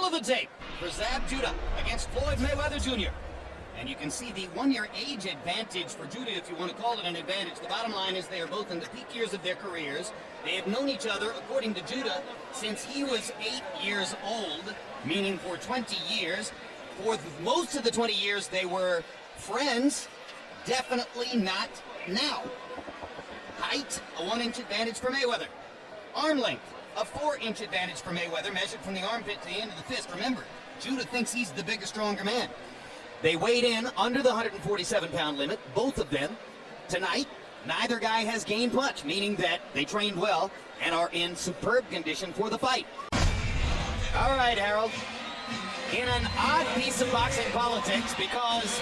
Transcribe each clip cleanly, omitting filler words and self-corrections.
of the tape for Zab Judah against Floyd Mayweather Jr. And you can see the one-year age advantage for Judah, if you want to call it an advantage. The bottom line is they are both in the peak years of their careers. They have known each other, according to Judah, since he was 8 years old, meaning for 20 years. For most of the 20 years, they were friends. Definitely not now. Height, a 1-inch advantage for Mayweather. Arm length, a 4-inch advantage for Mayweather, measured from the armpit to the end of the fist. Remember, Judah thinks he's the bigger, stronger man. They weighed in under the 147-pound limit, both of them. Tonight, neither guy has gained much, meaning that they trained well and are in superb condition for the fight. All right, Harold. In an odd piece of boxing politics, because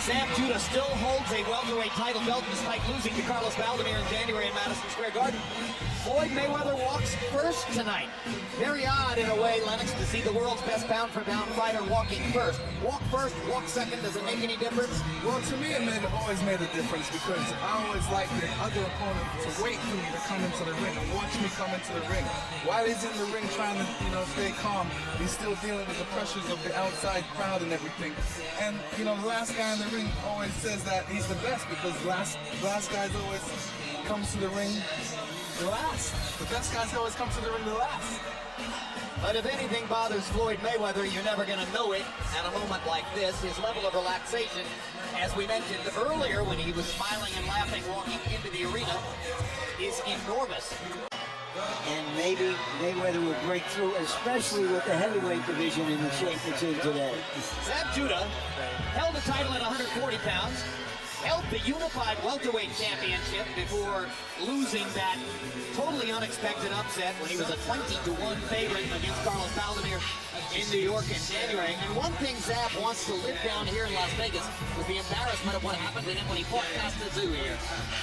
Zab Judah still holds a welterweight title belt despite losing to Carlos Valdemir in January in Madison Square Garden, Floyd Mayweather walks first tonight. Very odd in a way, Lennox, to see the world's best pound-for-pound fighter walking first. Walk first, walk second, does it make any difference? Well, to me, it always made a difference because I always like the other opponent to wait for me to come into the ring and watch me come into the ring. While he's in the ring trying to, stay calm, he's still dealing with the pressures of the outside crowd and everything. And, the last guy in the ring always says that he's the best because last guys always comes to the ring the last. The best guys always come to the ring the last. But if anything bothers Floyd Mayweather, you're never going to know it at a moment like this. His level of relaxation, as we mentioned earlier when he was smiling and laughing walking into the arena, is enormous. And maybe Mayweather will break through, especially with the heavyweight division in the shape it's in today. Zab Judah held the title at 140 pounds, held the unified welterweight championship before losing that totally unexpected upset when he was a 20-1 favorite against Carlos Valdemir in New York in January. And one thing Zab wants to live down here in Las Vegas was the embarrassment of what happened to him when he fought Costa Zoo here.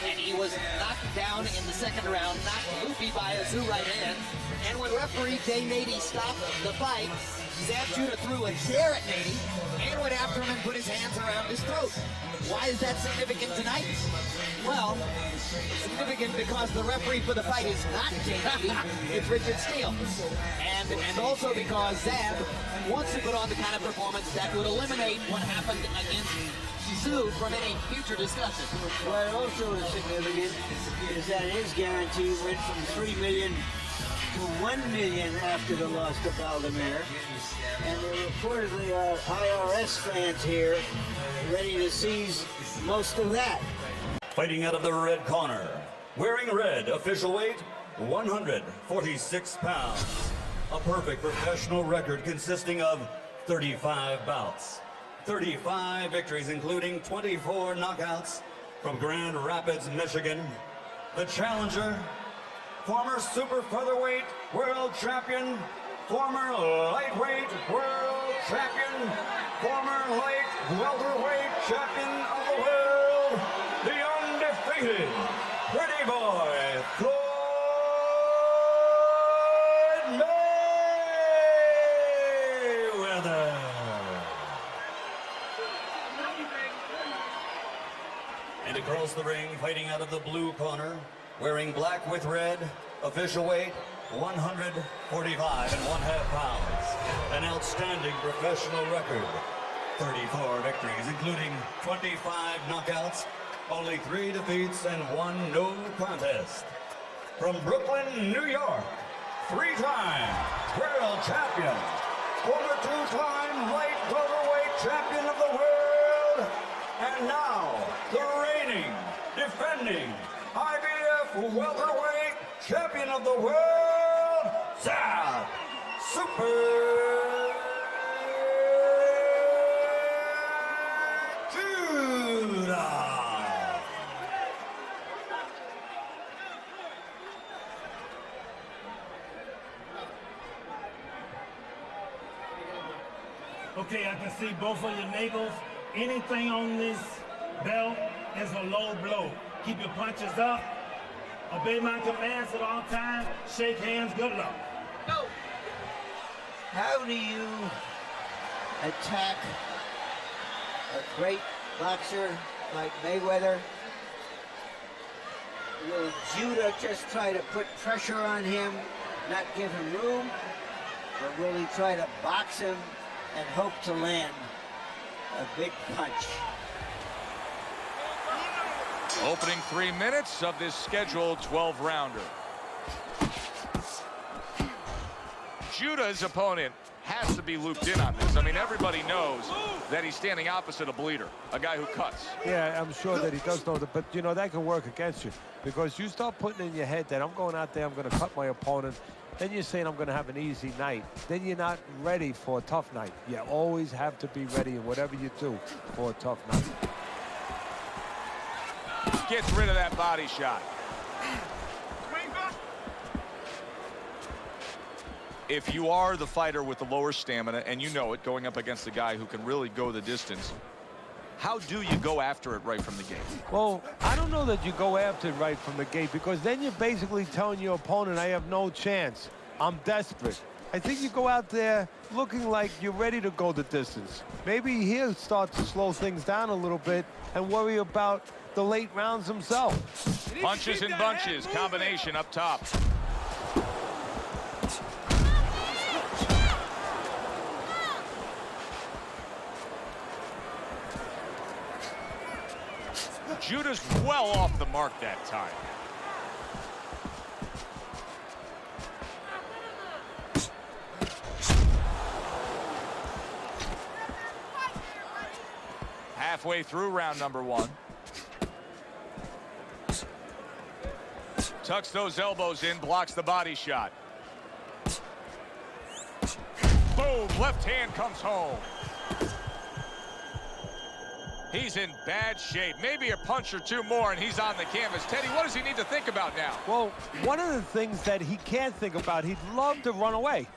And he was knocked down in the second round, knocked loopy by a Zoo right hand. And when referee Jay Nady stopped the fight, Zab Judah threw a chair at Nady and went after him and put his hands around his throat. Why is that significant tonight? Well, significant because the referee for the fight is not Jay Nady, it's Richard Steele. And also because Zab wants to put on the kind of performance that would eliminate what happened against Zoo from any future discussion. What also is significant is that his guarantee went from $3 million to $1 million after the loss to Valdemir. And there reportedly are IRS fans here ready to seize most of that. Fighting out of the red corner, wearing red, official weight, 146 pounds. A perfect professional record consisting of 35 bouts, 35 victories, including 24 knockouts from Grand Rapids, Michigan. The challenger, former super featherweight world champion, former lightweight world champion, former light welterweight champion of the world, the undefeated pretty boy, Floyd Mayweather. And across the ring, fighting out of the blue corner, wearing black with red, official weight, 145 and 1/2 pounds. An outstanding professional record. 34 victories, including 25 knockouts, only 3 defeats, and 1 no contest. From Brooklyn, New York, 3-time world champion, former 2-time light welterweight champion of the world, and now the reigning, defending IBF welterweight champion of the world, Zab Super Judah. Okay, I can see both of your nagels. Anything on this belt is a low blow. Keep your punches up. Obey my commands at all times. Shake hands. Good luck. Go. How do you attack a great boxer like Mayweather? Will Judah just try to put pressure on him, not give him room? Or will he try to box him and hope to land a big punch? Opening 3 minutes of this scheduled 12-rounder. Judah's opponent has to be looped in on this. I mean, everybody knows that he's standing opposite a bleeder, a guy who cuts. Yeah, I'm sure that he does know that, but you know, that can work against you because you start putting in your head that I'm going out there, I'm going to cut my opponent. Then you're saying I'm going to have an easy night. Then you're not ready for a tough night. You always have to be ready in whatever you do for a tough night. Gets rid of that body shot. If you are the fighter with the lower stamina, and you know it, going up against a guy who can really go the distance, how do you go after it right from the gate? Well, I don't know that you go after it right from the gate because then you're basically telling your opponent, I have no chance. I'm desperate. I think you go out there looking like you're ready to go the distance. Maybe he'll start to slow things down a little bit and worry about the late rounds himself. Punches and bunches, combination up top. Judah's well off the mark that time. Halfway through round number 1. Tucks those elbows in, blocks the body shot. Boom, left hand comes home. He's in bad shape. Maybe a punch or two more, and he's on the canvas. Teddy, what does he need to think about now? Well, one of the things that he can't think about, he'd love to run away.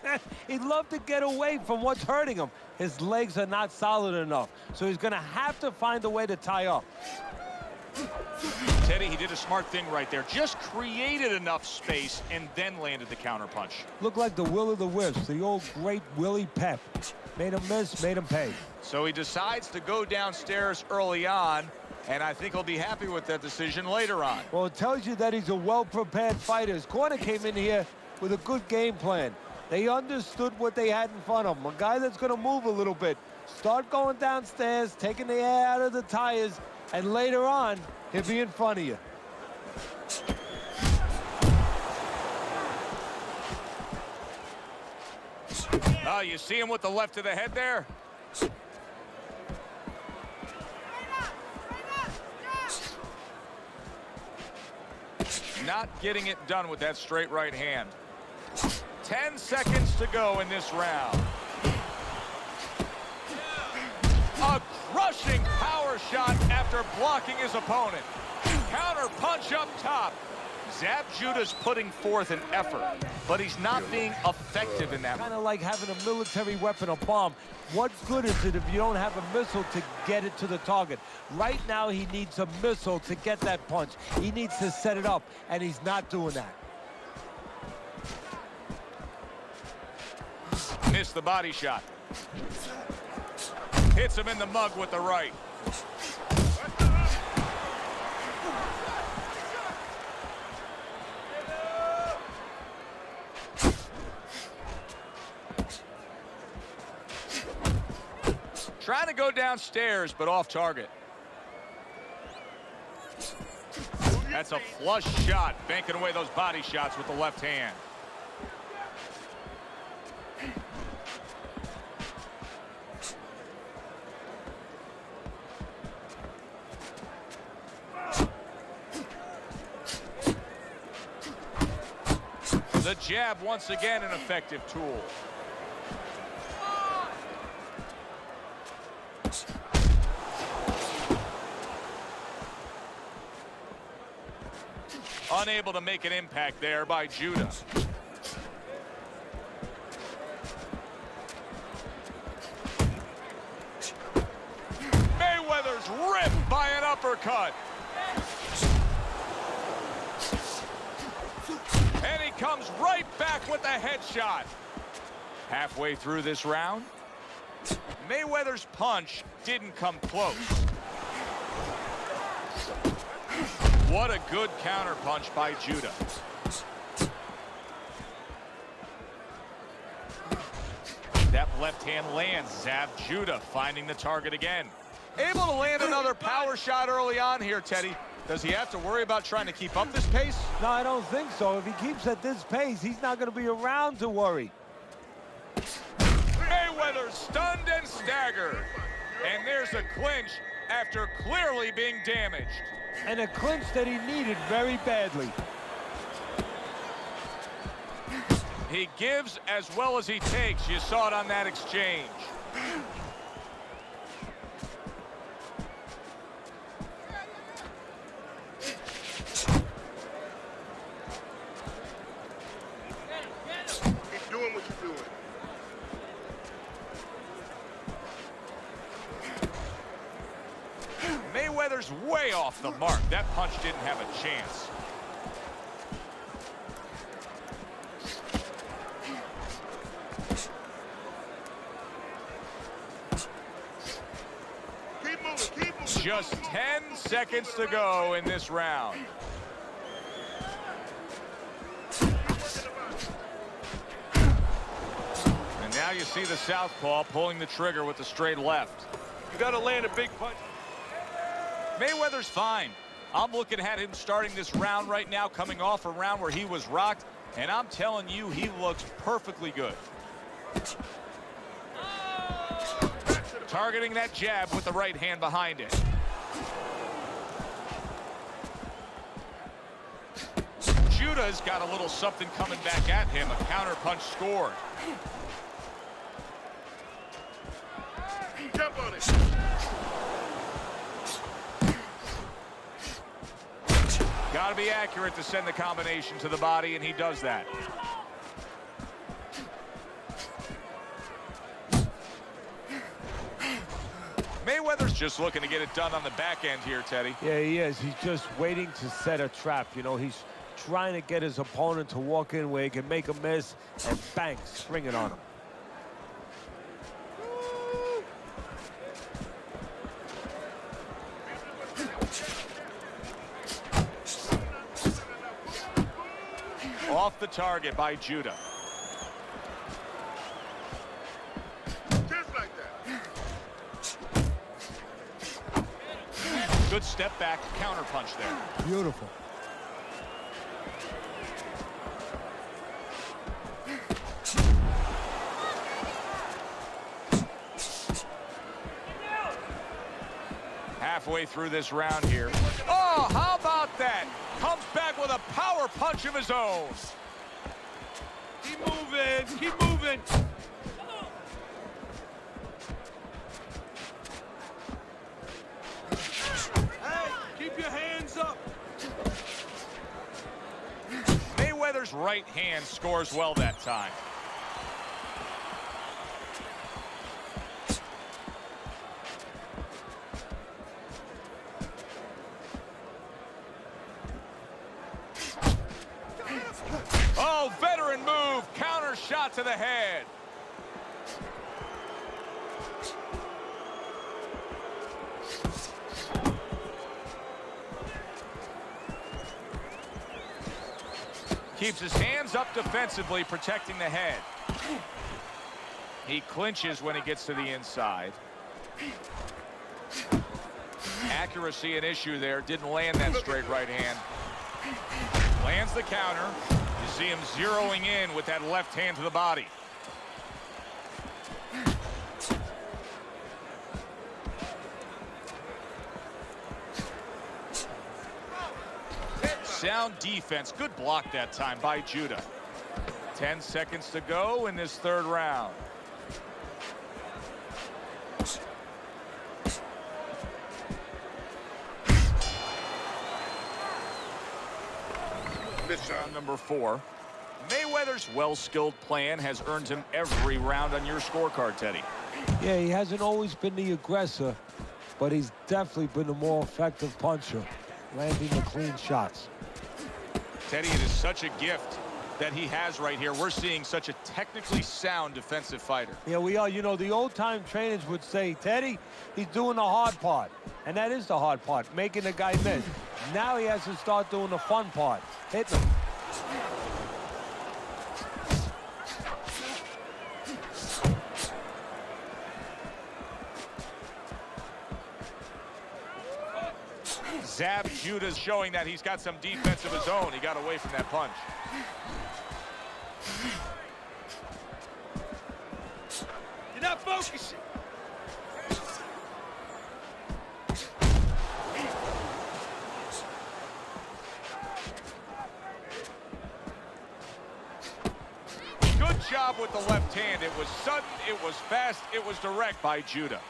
He'd love to get away from what's hurting him. His legs are not solid enough, so he's going to have to find a way to tie up. Teddy, he did a smart thing right there. Just created enough space and then landed the counter punch. Looked like the Will of the Wisps, the old great Willie Pep. Made him miss, made him pay. So he decides to go downstairs early on, and I think he'll be happy with that decision later on. Well, it tells you that he's a well-prepared fighter. His corner came in here with a good game plan. They understood what they had in front of him. A guy that's going to move a little bit. Start going downstairs, taking the air out of the tires, and later on, he'll be in front of you. Oh, you see him with the left of the head there? Not getting it done with that straight right hand. 10 seconds to go in this round. A crushing power shot after blocking his opponent. Counter punch up top. Zab Judah's putting forth an effort, but he's not being effective in that. Kind of like having a military weapon, a bomb. What good is it if you don't have a missile to get it to the target? Right now, he needs a missile to get that punch. He needs to set it up, and he's not doing that. Missed the body shot. Hits him in the mug with the right. Trying to go downstairs, but off target. That's a flush shot, banking away those body shots with the left hand. The jab, once again, an effective tool. Unable to make an impact there by Judah. Mayweather's ripped by an uppercut. And he comes right back with a headshot. Halfway through this round, Mayweather's punch didn't come close. What a good counter punch by Judah. That left hand lands. Zab Judah finding the target again. Able to land another power shot early on here, Teddy. Does he have to worry about trying to keep up this pace? No, I don't think so. If he keeps at this pace, he's not going to be around to worry. Mayweather stunned and staggered. And there's a clinch after clearly being damaged. And a clinch that he needed very badly. He gives as well as he takes. You saw it on that exchange. Keep doing what you're doing. Mayweather's way off the mark. That punch didn't have a chance. Keep moving, keep moving. Just 10 seconds to go in this round. And now you see the southpaw pulling the trigger with the straight left. You got to land a big punch. Mayweather's fine. I'm looking at him starting this round right now, coming off a round where he was rocked, and I'm telling you, he looks perfectly good. Targeting that jab with the right hand behind it. Judah's got a little something coming back at him. A counter punch scored. Jump on it. Got to be accurate to send the combination to the body, and he does that. Mayweather's just looking to get it done on the back end here, Teddy. Yeah, he is. He's just waiting to set a trap. You know, he's trying to get his opponent to walk in where he can make a miss and bang, spring it on him. Off the target by Judah. Just like that. Good step back counter punch there. Beautiful. Halfway through this round here. Oh, how about that? Comes back with a power punch of his own. Keep moving, keep moving. Hey, keep your hands up. Mayweather's right hand scores well that time. Oh, veteran move, counter shot to the head. Keeps his hands up defensively, protecting the head. He clinches when he gets to the inside. Accuracy an issue there. Didn't land that straight right hand. Lands the counter. You see him zeroing in with that left hand to the body. Sound defense. Good block that time by Judah. 10 seconds to go in this third round. Round number 4. Mayweather's well-skilled plan has earned him every round on your scorecard, Teddy. Yeah, he hasn't always been the aggressor, but he's definitely been the more effective puncher, landing the clean shots. Teddy, it is such a gift that he has right here. We're seeing such a technically sound defensive fighter. Yeah, we are. You know, the old-time trainers would say, Teddy, he's doing the hard part. And that is the hard part, making the guy miss. Now he has to start doing the fun part, hitting him. Zab Judah's showing that he's got some defense of his own. He got away from that punch. You're not focusing. Good job with the left hand. It was sudden, it was fast, it was direct by Judah.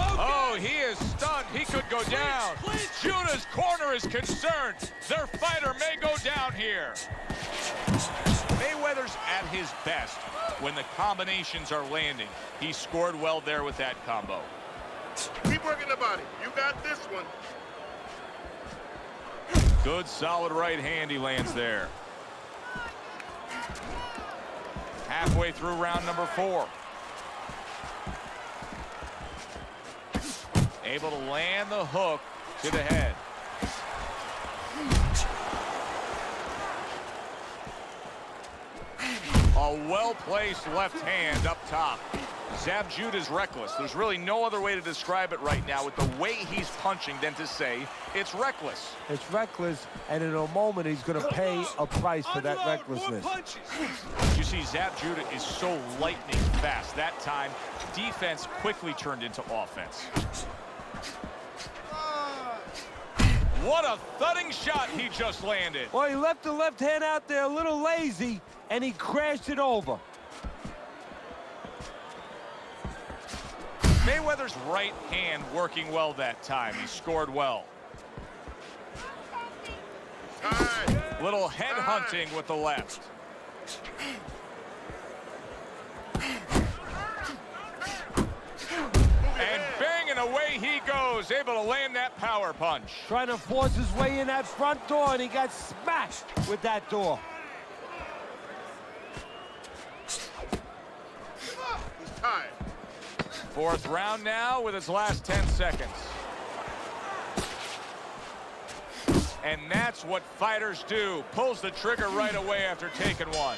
Oh, he is stunned. He could go down. Judah's corner is concerned. Their fighter may go down here. Mayweather's at his best when the combinations are landing. He scored well there with that combo. Keep working the body. You got this one. Good, solid right hand he lands there. Halfway through round number 4. Able to land the hook to the head. A well-placed left hand up top. Zab Judah's reckless. There's really no other way to describe it right now with the way he's punching than to say it's reckless. It's reckless, and in a moment, he's going to pay a price for that recklessness. You see, Zab Judah is so lightning fast. That time, defense quickly turned into offense. What a thudding shot he just landed. Well, he left the left hand out there a little lazy, and he crashed it over. Mayweather's right hand working well that time. He scored well. Little head hunting with the left. And banging away he goes, able to land that power punch. Trying to force his way in that front door, and he got smashed with that door. He's tired. 4th round now with its last 10 seconds. And that's what fighters do. Pulls the trigger right away after taking one.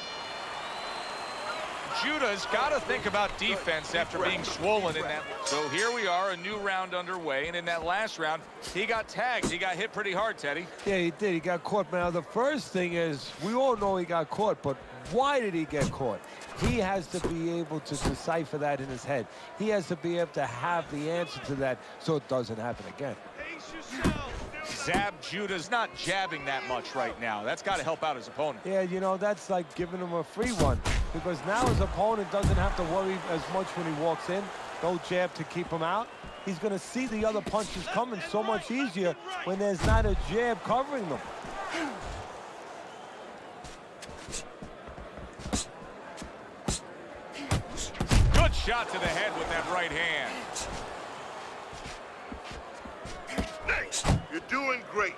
Judah's got to think about defense after being swollen in that. So here we are, a new round underway. And in that last round, he got tagged. He got hit pretty hard, Teddy. Yeah, he did. He got caught. Now, the first thing is, we all know he got caught, but why did he get caught? He has to be able to decipher that in his head. He has to be able to have the answer to that so it doesn't happen again. Pace yourself. Zab Judah's not jabbing that much right now. That's got to help out his opponent. Yeah, you know, that's like giving him a free one, because now his opponent doesn't have to worry as much when he walks in. No jab to keep him out. He's going to see the other punches coming so much easier when there's not a jab covering them. Good shot to the head with that right hand. Nice. You're doing great.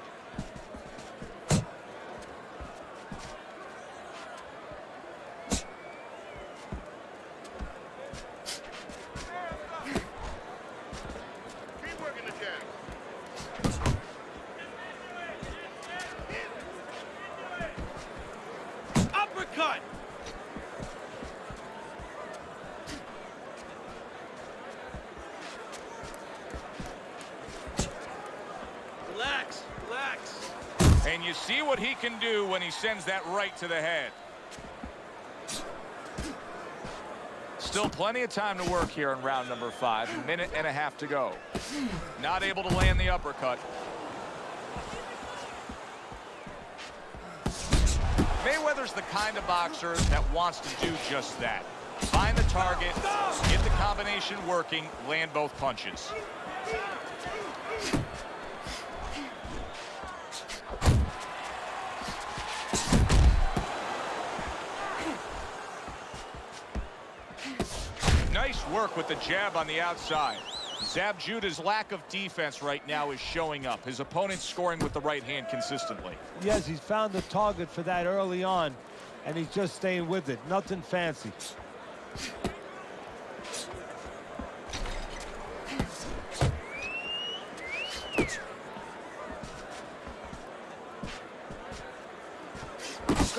Keep working the jab. Uppercut. Relax, relax. And you see what he can do when he sends that right to the head. Still plenty of time to work here in round number 5. A minute and a half to go. Not able to land the uppercut. Mayweather's the kind of boxer that wants to do just that. Find the target, get the combination working, land both punches. Nice work with the jab on the outside. Zab Judah's lack of defense right now is showing up. His opponent's scoring with the right hand consistently. Yes, he's found the target for that early on, and he's just staying with it. Nothing fancy.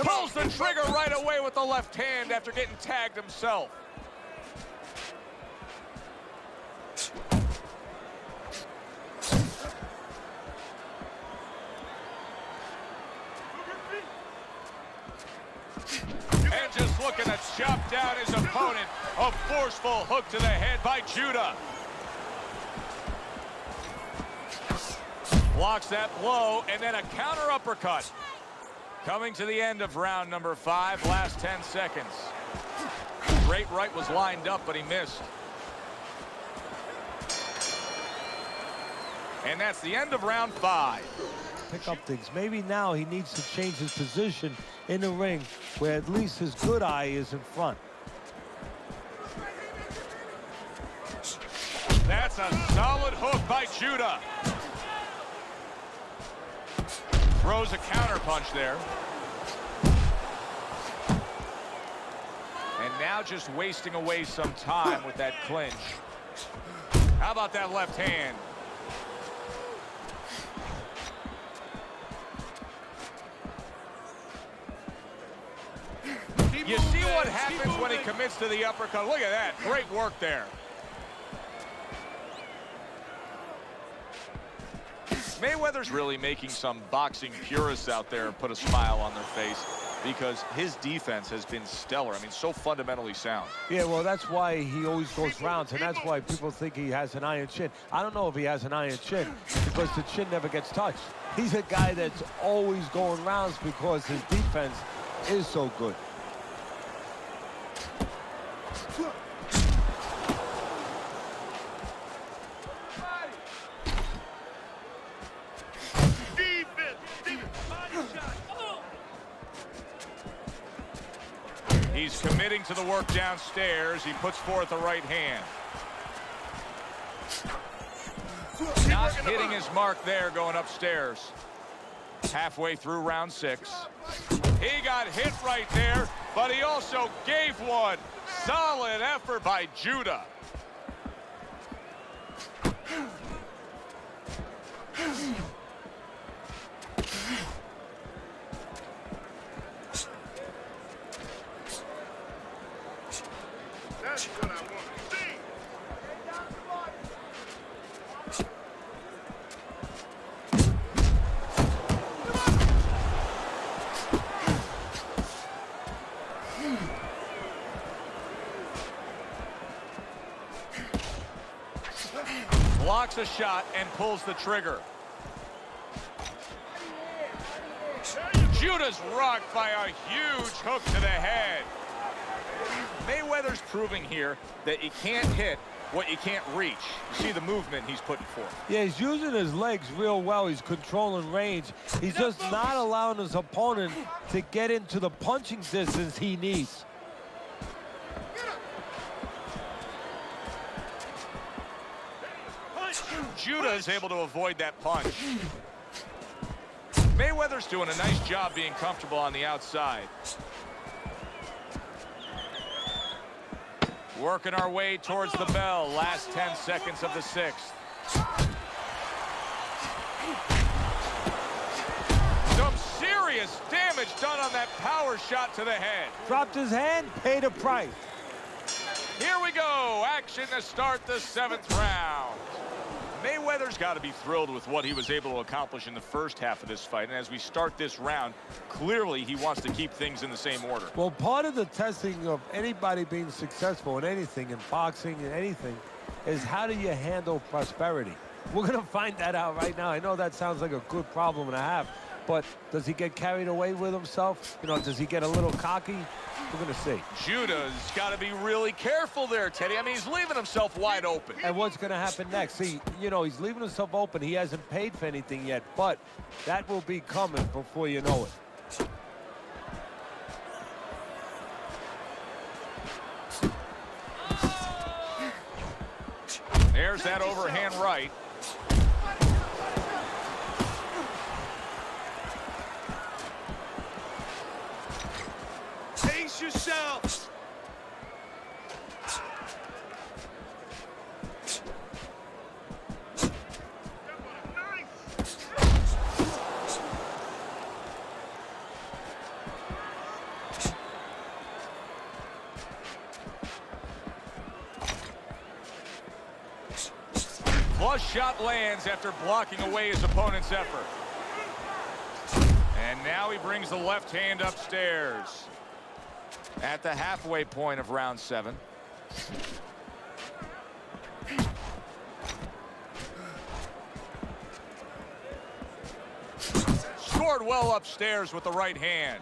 Pulls the trigger right away with the left hand after getting tagged himself. looking to chop down his opponent. A forceful hook to the head by Judah. Blocks that blow, and then a counter uppercut. Coming to the end of round number 5, last 10 seconds. Great right was lined up, but he missed. And that's the end of round 5. Pick up things. Maybe now he needs to change his position in the ring where at least his good eye is in front. That's a solid hook by Judah. Throws a counter punch there. And now just wasting away some time with that clinch. How about that left hand? You see what happens when he commits to the uppercut. Look at that. Great work there. Mayweather's really making some boxing purists out there put a smile on their face because his defense has been stellar. I mean, so fundamentally sound. Yeah, well, that's why he always goes rounds, and that's why people think he has an iron chin. I don't know if he has an iron chin because the chin never gets touched. He's a guy that's always going rounds because his defense is so good. He's committing to the work downstairs. He puts forth a right hand. Not hitting his mark there going upstairs. Halfway through round 6. He got hit right there, but he also gave one. Solid effort by Judah. That's what I want to see. Blocks a shot and pulls the trigger. Judah's rocked by a huge hook to the head. Mayweather's proving here that you can't hit what you can't reach. You see the movement he's putting forth. Yeah, he's using his legs real well. He's controlling range. He's just not allowing his opponent to get into the punching distance he needs. Judah is able to avoid that punch. Mayweather's doing a nice job being comfortable on the outside. Working our way towards the bell. Last 10 seconds of the 6th. Some serious damage done on that power shot to the head. Dropped his hand, paid a price. Here we go. Action to start the 7th round. Mayweather's got to be thrilled with what he was able to accomplish in the first half of this fight. And as we start this round, clearly he wants to keep things in the same order. Well, part of the testing of anybody being successful in anything, in boxing and anything, is how do you handle prosperity? We're going to find that out right now. I know that sounds like a good problem to have, but does he get carried away with himself? You know, does he get a little cocky? We're going to see. Judah's got to be really careful there, Teddy. I mean, he's leaving himself wide open. And what's going to happen next? See, you know, he's leaving himself open. He hasn't paid for anything yet, but that will be coming before you know it. There's that overhand right. Pace yourself. Flush shot lands after blocking away his opponent's effort. And now he brings the left hand upstairs. At the halfway point of round 7. Scored well upstairs with the right hand.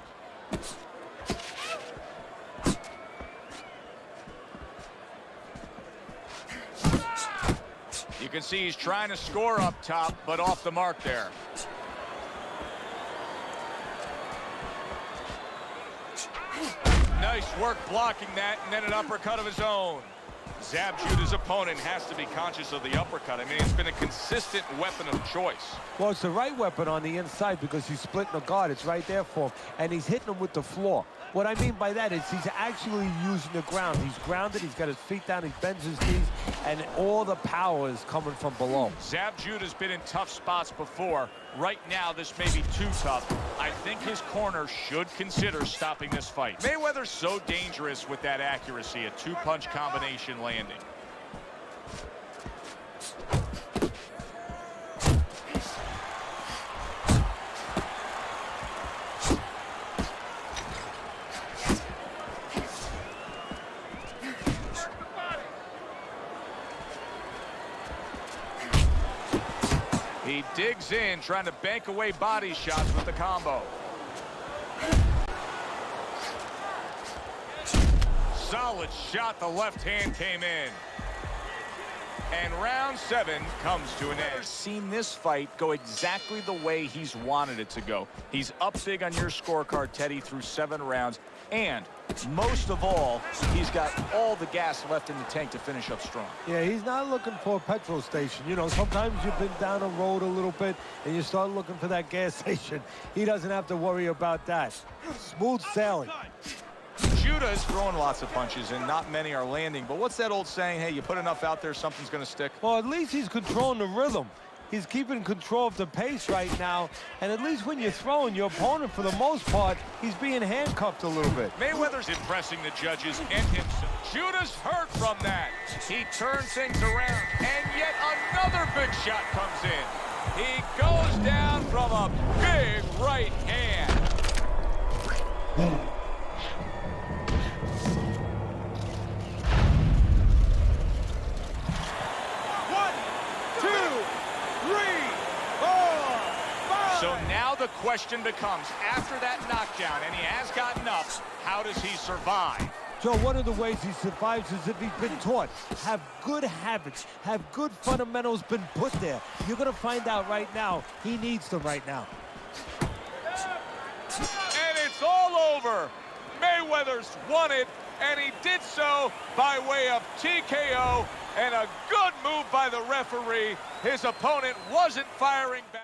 You can see he's trying to score up top, but off the mark there. Nice work blocking that, and then an uppercut of his own. Zab Judah's opponent has to be conscious of the uppercut. I mean, it's been a consistent weapon of choice. Well, it's the right weapon on the inside because he's splitting the guard. It's right there for him, and he's hitting him with the floor. What I mean by that is he's actually using the ground. He's grounded, he's got his feet down, he bends his knees, and all the power is coming from below. Zab Judah's been in tough spots before. Right now, this may be too tough. I think his corner should consider stopping this fight. Mayweather's so dangerous with that accuracy, a two-punch combination landing. He digs in, trying to bank away body shots with the combo. Solid shot, the left hand came in. And round 7 comes to an end. Seen this fight go exactly the way he's wanted it to go. He's up big on your scorecard, Teddy, through 7 rounds. And most of all, he's got all the gas left in the tank to finish up strong. Yeah, he's not looking for a petrol station. You know, sometimes you've been down a road a little bit and you start looking for that gas station. He doesn't have to worry about that. Smooth sailing. Judah is throwing lots of punches and not many are landing. But what's that old saying? Hey, you put enough out there, something's going to stick. Well, at least he's controlling the rhythm. He's keeping control of the pace right now. And at least when you're throwing, your opponent, for the most part, he's being handcuffed a little bit. Mayweather's impressing the judges and himself. Judah's hurt from that. He turns things around, and yet another big shot comes in. He goes down from a big right hand. So now the question becomes, after that knockdown, and he has gotten up, how does he survive? So one of the ways he survives is if he's been taught. Have good habits, have good fundamentals been put there. You're going to find out right now, he needs them right now. And it's all over. Mayweather's won it, and he did so by way of TKO, and a good move by the referee. His opponent wasn't firing back.